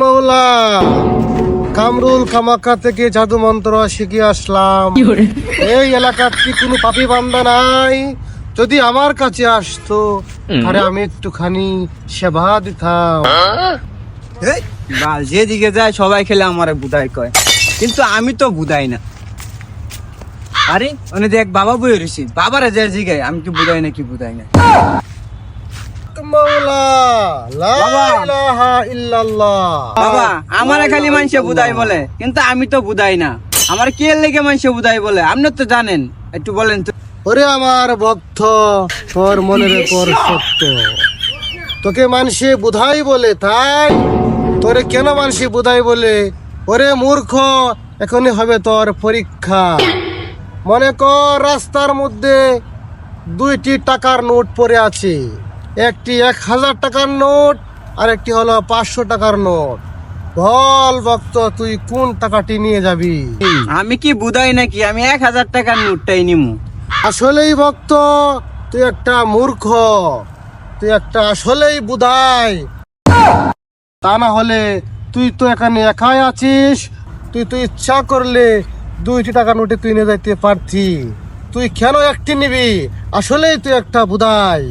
মাওলা, কামরুল কামাখ্যা থেকে জাদু মন্ত্র শিখে আসলাম। এই এলাকার কি কোনো পাপী বান্দা নাই? যদি আমার কাছে আসতো আরে আমি একটুখানি সেবা দিতাম। এই বাল, যেদিকে যায় সবাই খেলে আমারে বুধাই কয়, কিন্তু আমি তো বুধাই না। আরে ওনে দেখ বাবা বই রয়েছি, বাবারে যে জিগায় আমি কি বুধাই না কি বুধাই না। মাওলা, লা বাবা। ইলাহা ইল্লাল্লাহ। বাবা আমারে খালি মানুষে বুধাই বলে, কিন্তু আমি তো বুধাই না। আমার কে লেগে মানুষে বুধাই বলে আপনি তো জানেন, একটু বলেন তো। ওরে আমার ভক্ত, তোর মনের উপর সত্য। তোকে মানুষে বুধাই বলে তাই? তোরে কেন মানুষে বুধাই বলে? ওরে মূর্খ, এখনই হবে তোর পরীক্ষা। মনে কর রাস্তার মধ্যে দুইটি টাকার নোট পড়ে আছে, একটি 1000 টাকার নোট আর একটি হলো 500 টাকার নোট। বল ভক্ত, তুই কোন টাকাটি নিয়ে যাবি? আমি কি বুধাই নাকি? আমি 1000 টাকার নোটটাই নিমু। আসলেই ভক্ত, তুই একটা মূর্খ, তুই একটা আসলেই বুধাই। তা না হলে তুই তো এখানে একাই আছিস, তুই তো ইচ্ছা করলে 2টি টাকা নোটে তুই নিয়ে যাইতে পারতি। তুই কেন একটি নিবি? আসলেই তুই একটা বুধাই।